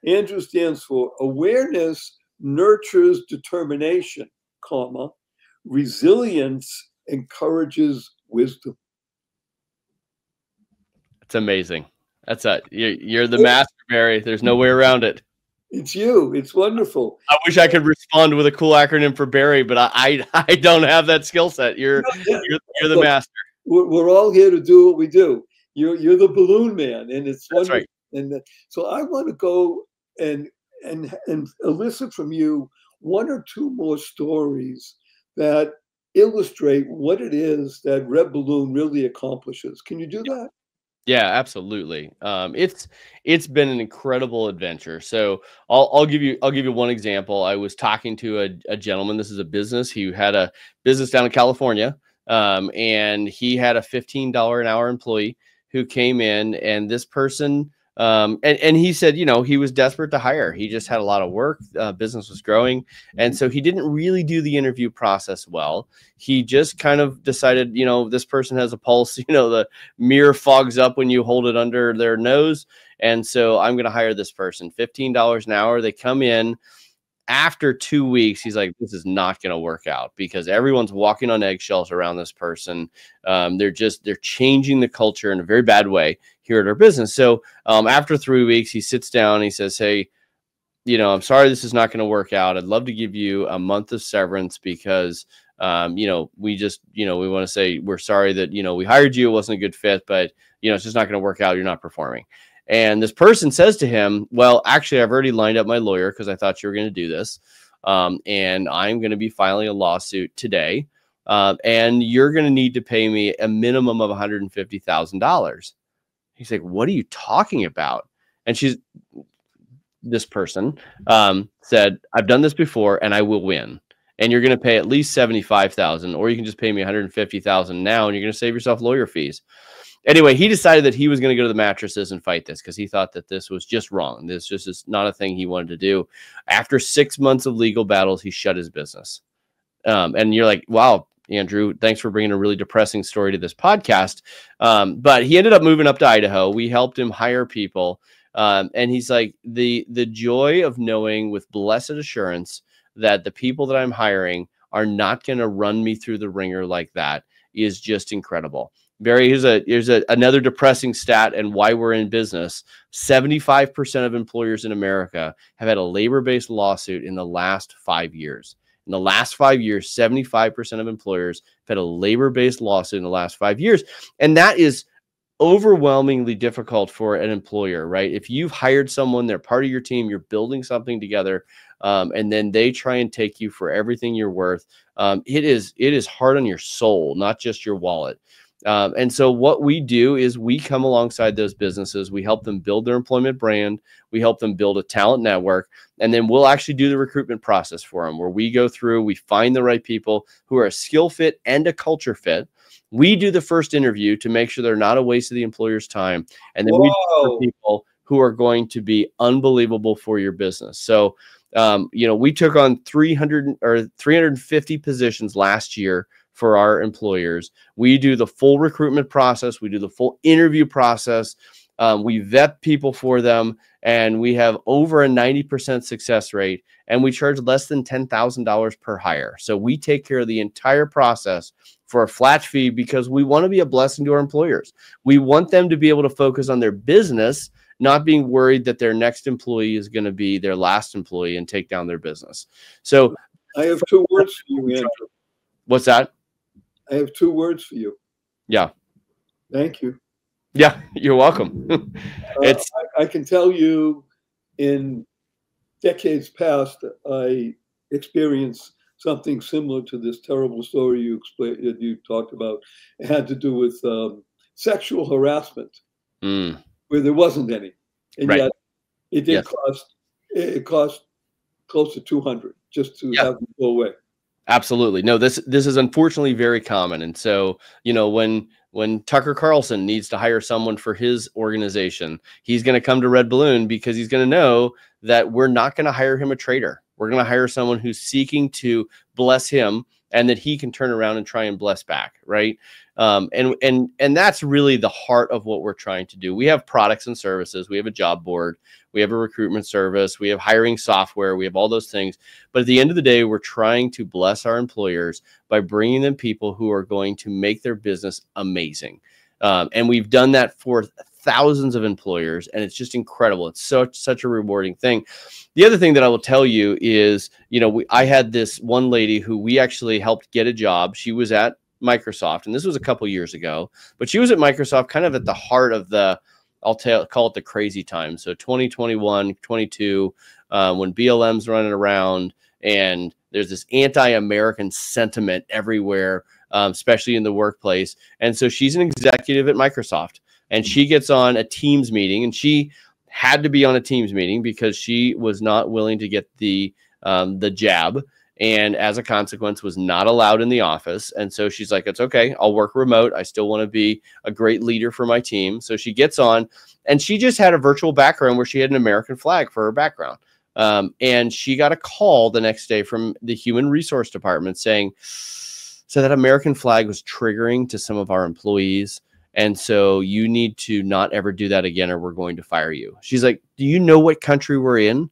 Andrew stands for awareness nurtures determination, resilience encourages wisdom. It's amazing. You're the master, Barry. There's no way around it. It's you. It's wonderful. I wish I could respond with a cool acronym for Barry, but I don't have that skill set. You're the master. We're all here to do what we do. You're the balloon man, and it's wonderful. That's right. And so I want to go and elicit from you one or two more stories that illustrate what it is that Red Balloon really accomplishes. Can you do that? Yeah, absolutely. It's been an incredible adventure. So I'll give you one example. I was talking to a gentleman. This is a business. He had a business down in California, and he had a $15 an hour employee who came in, and this person, and he said, he was desperate to hire. He just had a lot of work. Business was growing. And so he didn't really do the interview process well. He just kind of decided, this person has a pulse, the mirror fogs up when you hold it under their nose. And so I'm going to hire this person, $15 an hour. They come in. After 2 weeks, he's like, this is not going to work out because everyone's walking on eggshells around this person. They're changing the culture in a very bad way here at our business. So after 3 weeks, he sits down and he says, hey, I'm sorry, this is not going to work out. I'd love to give you a month of severance because, we just, we want to say we're sorry that, we hired you. It wasn't a good fit, but, it's just not going to work out. You're not performing. And this person says to him, well, actually, I've already lined up my lawyer because I thought you were going to do this. And I'm going to be filing a lawsuit today. And you're going to need to pay me a minimum of $150,000. He's like, what are you talking about? And this person said, I've done this before and I will win. And you're going to pay at least $75,000, or you can just pay me $150,000 now and you're going to save yourself lawyer fees. Anyway, he decided that he was going to go to the mattresses and fight this because he thought that this was just wrong. This just is not a thing he wanted to do. After 6 months of legal battles, he shut his business. And you're like, wow, Andrew, thanks for bringing a really depressing story to this podcast. But he ended up moving up to Idaho. We helped him hire people. And he's like, the joy of knowing with blessed assurance that the people that I'm hiring are not going to run me through the ringer like that is just incredible. Barry, here's another depressing stat and why we're in business. 75% of employers in America have had a labor-based lawsuit in the last 5 years. In the last 5 years, 75% of employers have had a labor-based lawsuit in the last 5 years. And that is overwhelmingly difficult for an employer, right? If you've hired someone, they're part of your team, you're building something together, and then they try and take you for everything you're worth. It is hard on your soul, not just your wallet. And so what we do is we come alongside those businesses. We help them build their employment brand. We help them build a talent network. And then we'll actually do the recruitment process for them where we go through, we find the right people who are a skill fit and a culture fit. We do the first interview to make sure they're not a waste of the employer's time. And then we look for people who are going to be unbelievable for your business. So, we took on 350 positions last year for our employers. We do the full recruitment process. We do the full interview process. We vet people for them, and we have over a 90% success rate, and we charge less than $10,000 per hire. So we take care of the entire process for a flat fee because we want to be a blessing to our employers. We want them to be able to focus on their business, not being worried that their next employee is going to be their last employee and take down their business. So I have 2 words for you, Andrew. What's that? I have 2 words for you. Yeah. Thank you. Yeah, you're welcome. I can tell you in decades past, I experienced something similar to this terrible story you explained, you talked about. It had to do with sexual harassment, where there wasn't any, and Right. yet it did Yes. cost. It cost close to 200 just to Yeah. have them go away. Absolutely. No, this is unfortunately very common. And so, you know, when Tucker Carlson needs to hire someone for his organization, he's going to come to Red Balloon because he's going to know that we're not going to hire him a traitor. We're going to hire someone who's seeking to bless him and that he can turn around and try and bless back. Right. And that's really the heart of what we're trying to do. We have products and services. We have a job board. We have a recruitment service. We have hiring software. We have all those things. But at the end of the day, we're trying to bless our employers by bringing them people who are going to make their business amazing. And we've done that for thousands of employers, and it's just incredible. It's such a rewarding thing. The other thing that I will tell you is, you know, I had this one lady who we actually helped get a job. She was at Microsoft, and this was a couple years ago, but she was at Microsoft kind of at the heart of the, call it the crazy time. So 2021, 22, when BLM's running around and there's this anti-American sentiment everywhere, especially in the workplace. And so she's an executive at Microsoft, and she gets on a Teams meeting, and she had to be on a Teams meeting because she was not willing to get the jab. And as a consequence, was not allowed in the office. And so she's like, it's okay, I'll work remote. I still want to be a great leader for my team. So she gets on, and she just had a virtual background where she had an American flag for her background. And she got a call the next day from the human resource department saying, so that American flag was triggering to some of our employees. And so you need to not ever do that again, or we're going to fire you. She's like, do you know what country we're in?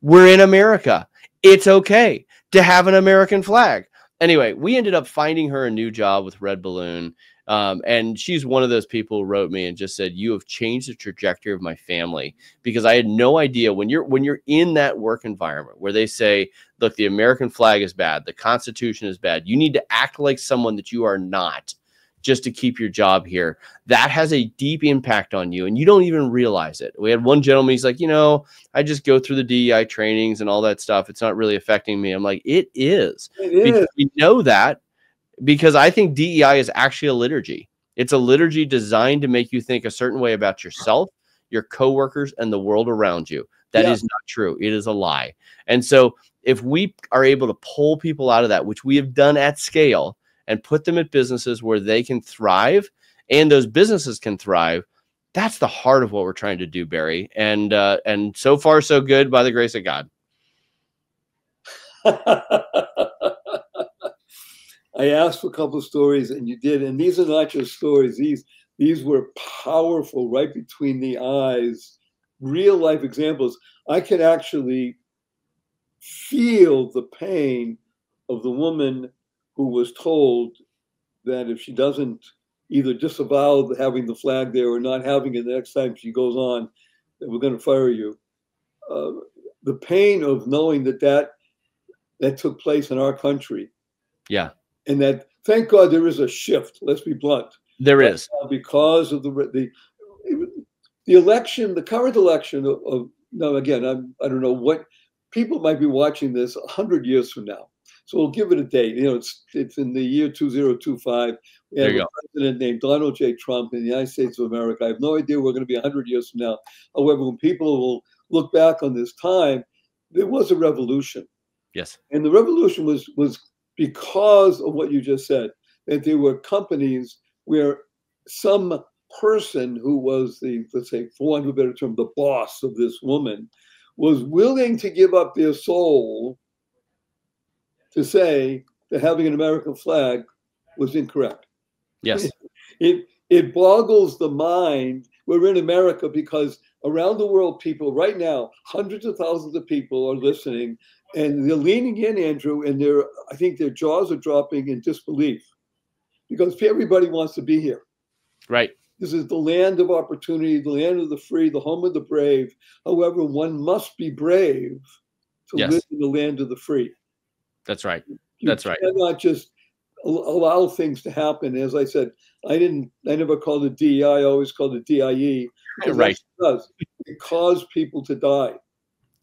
We're in America. It's okay to have an American flag. Anyway, we ended up finding her a new job with Red Balloon. And she's one of those people who wrote me and just said, you have changed the trajectory of my family, because I had no idea when you're in that work environment where they say, look, the American flag is bad. The Constitution is bad. You need to act like someone that you are not just to keep your job here. That has a deep impact on you, and you don't even realize it. We had one gentleman, he's like, you know, I just go through the DEI trainings and all that stuff. It's not really affecting me. I'm like, it is. Because we know that, because I think DEI is actually a liturgy. It's a liturgy designed to make you think a certain way about yourself, your coworkers, and the world around you. That is not true. It is a lie. And so if we are able to pull people out of that, which we have done at scale, and put them at businesses where they can thrive and those businesses can thrive, that's the heart of what we're trying to do, Barry. And so far, so good, by the grace of God. I asked for a couple of stories, and you did. And these are not just stories. These were powerful, right between the eyes, real life examples. I could actually feel the pain of the woman who was told that if she doesn't either disavow having the flag there or not having it the next time she goes on, that we're going to fire you. The pain of knowing that took place in our country. Yeah. And that, thank God, there is a shift. Let's be blunt. There is. Because of the election, the current election of now, again, I don't know what people might be watching this 100 years from now. So we'll give it a date. You know, it's in the year 2025. We have a president named Donald J. Trump in the United States of America. I have no idea we're going to be 100 years from now. However, when people will look back on this time, there was a revolution. Yes. And the revolution was because of what you just said, that there were companies where some person who was the, let's say, for want of a better term, the boss of this woman, was willing to give up their soul to say that having an American flag was incorrect. Yes. It boggles the mind. We're in America because around the world, people right now, hundreds of thousands of people are listening, and they're leaning in, Andrew, and I think their jaws are dropping in disbelief because everybody wants to be here. Right. This is the land of opportunity, the land of the free, the home of the brave. However, one must be brave to live in the land of the free. That's right. That's right. You cannot just allow things to happen. As I said, I never called it DEI. I always called it DIE. Right. It does. It caused people to die.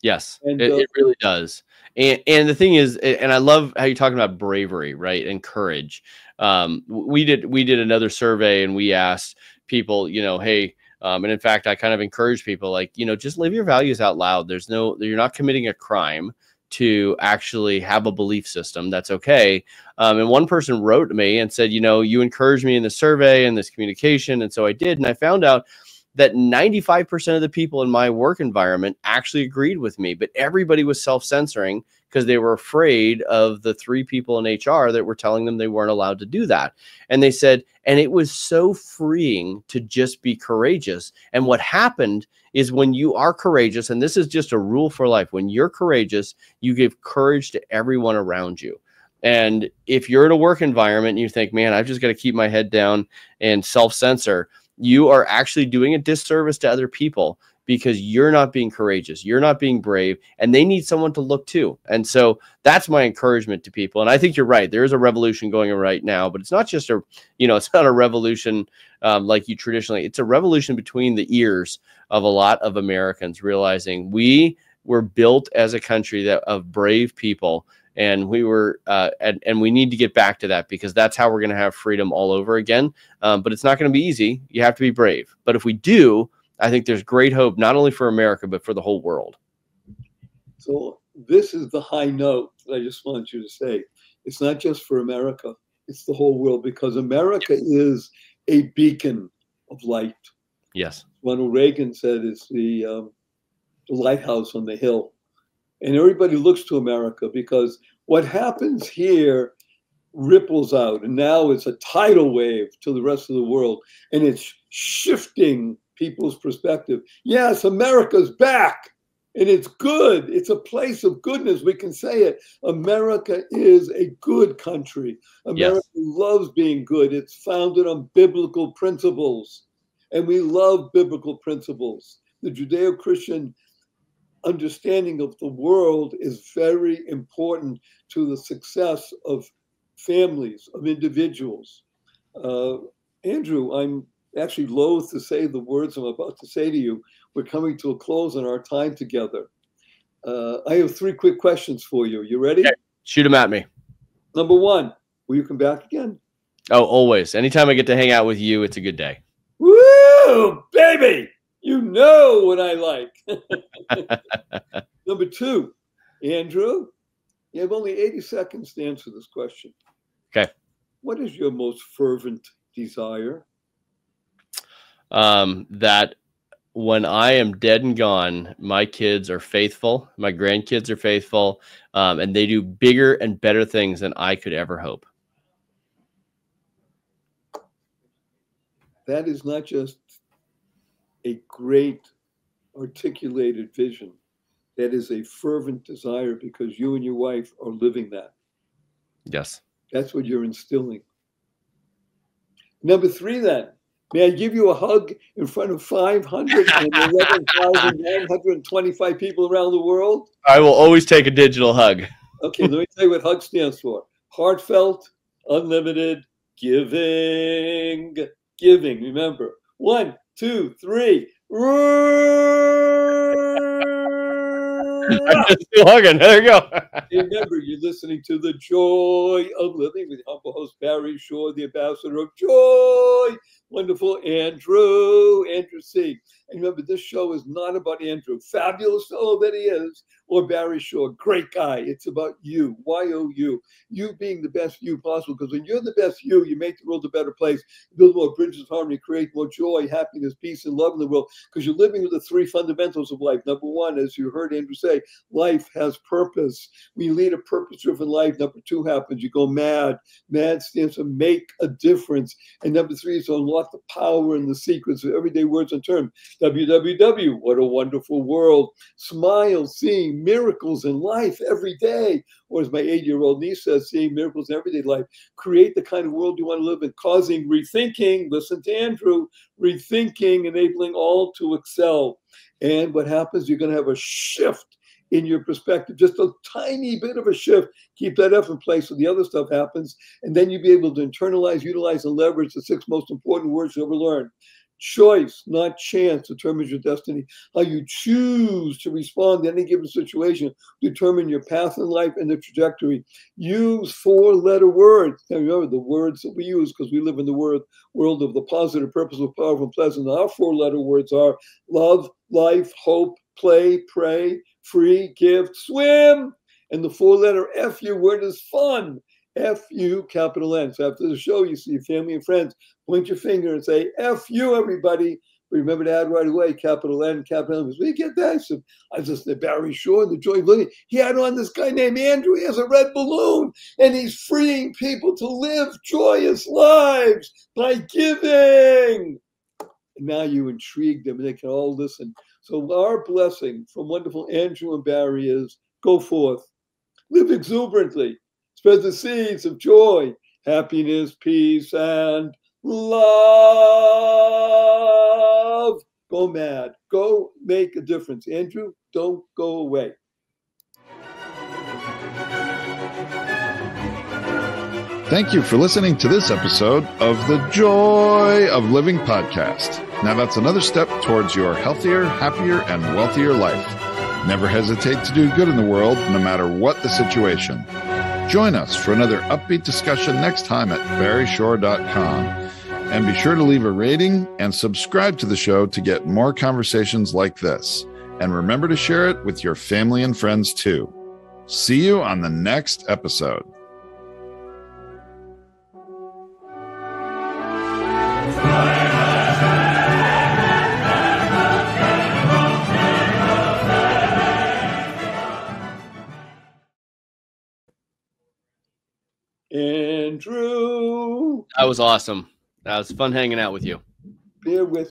Yes, And it really does. And the thing is, and I love how you're talking about bravery, right? And courage. We did another survey and we asked people, hey, and in fact, I kind of encourage people like, just live your values out loud. You're not committing a crime to actually have a belief system. That's okay. And one person wrote to me and said, you encouraged me in the survey and this communication. And so I did. And I found out that 95% of the people in my work environment actually agreed with me, but everybody was self-censoring because they were afraid of the 3 people in HR that were telling them they weren't allowed to do that. And they said, and it was so freeing to just be courageous. And what happened is when you are courageous, and this is just a rule for life, when you're courageous, you give courage to everyone around you. And if you're in a work environment and you think, man, I've just got to keep my head down and self-censor, you are actually doing a disservice to other people because you're not being courageous. You're not being brave, and they need someone to look to. And so that's my encouragement to people. And I think you're right. There is a revolution going on right now, but it's not just it's not a revolution like you traditionally, it's a revolution between the ears of a lot of Americans realizing we were built as a country of brave people. And we were, and we need to get back to that because that's how we're going to have freedom all over again. But it's not going to be easy. You have to be brave. But if we do, I think there's great hope, not only for America, but for the whole world. So this is the high note that I just want you to say. It's not just for America. It's the whole world, because America is a beacon of light. Yes. Ronald Reagan said it's the lighthouse on the hill. And everybody looks to America because what happens here ripples out. And now it's a tidal wave to the rest of the world. And it's shifting people's perspective. Yes, America's back. And it's good. It's a place of goodness. We can say it. America is a good country. America loves being good. It's founded on biblical principles. And we love biblical principles. The Judeo-Christian understanding of the world is very important to the success of families, of individuals. Andrew, I'm actually loath to say the words I'm about to say to you. We're coming to a close on our time together. I have 3 quick questions for you. You ready? Okay. Shoot them at me. Number 1, will you come back again? Oh, always. Anytime I get to hang out with you, it's a good day. Woo, baby! You know what I like. Number 2, Andrew, you have only 80 seconds to answer this question. Okay. What is your most fervent desire? That when I am dead and gone, my kids are faithful, my grandkids are faithful, and they do bigger and better things than I could ever hope. That is not just a great articulated vision. That is a fervent desire because you and your wife are living that. Yes. That's what you're instilling. Number 3, then, may I give you a hug in front of 511,925 people around the world? I will always take a digital hug. Okay, let me tell you what HUG stands for. Heartfelt, unlimited, giving. Giving, remember. 1, 2, 3. I'm just still hugging. There you go. Remember, you're listening to The Joy of Living with humble host Barry Shore, the ambassador of joy. Wonderful Andrew C. And remember, this show is not about Andrew, fabulous fellow that he is, or Barry Shore, great guy. It's about you, Y-O-U, you being the best you possible. Because when you're the best you make the world a better place, build more bridges of harmony, create more joy, happiness, peace, and love in the world. Because you're living with the 3 fundamentals of life. Number 1, as you heard Andrew say, life has purpose. When you lead a purpose-driven life, number 2 happens. You go mad. Mad stands for make a difference. And number 3 is to unlock the power and the secrets of everyday words and terms. WWW, what a wonderful world. Smile, seeing miracles in life every day. Or as my 8-year-old niece says, seeing miracles in everyday life. Create the kind of world you want to live in, causing rethinking. Listen to Andrew, rethinking, enabling all to excel. And what happens, you're going to have a shift in your perspective, just a tiny bit of a shift. Keep that up in place so the other stuff happens. And then you'll be able to internalize, utilize, and leverage the 6 most important words you ever learn. Choice, not chance, determines your destiny. How you choose to respond to any given situation determine your path in life and the trajectory. Use 4-letter words. Now remember the words that we use, because we live in the world of the positive, purposeful, powerful, and pleasant. Our 4-letter words are love, life, hope, play, pray, free, gift, swim. And the 4-letter FU word is fun. F-U, capital N. So after the show, you see your family and friends, point your finger and say, F-U, everybody. But remember to add right away, capital N, capital N. Because we get that. So I was listening to Barry Shore, the Joy of Living. He had on this guy named Andrew. He has a red balloon, and he's freeing people to live joyous lives by giving. And now you intrigued them, and they can all listen. So our blessing from wonderful Andrew and Barry is go forth, live exuberantly, spread the seeds of joy, happiness, peace, and love. Go mad. Go make a difference. Andrew, don't go away. Thank you for listening to this episode of the Joy of Living podcast. Now that's another step towards your healthier, happier, and wealthier life. Never hesitate to do good in the world, no matter what the situation. Join us for another upbeat discussion next time at barryshore.com. And be sure to leave a rating and subscribe to the show to get more conversations like this. And remember to share it with your family and friends too. See you on the next episode. Andrew. That was awesome. That was fun hanging out with you. Bear with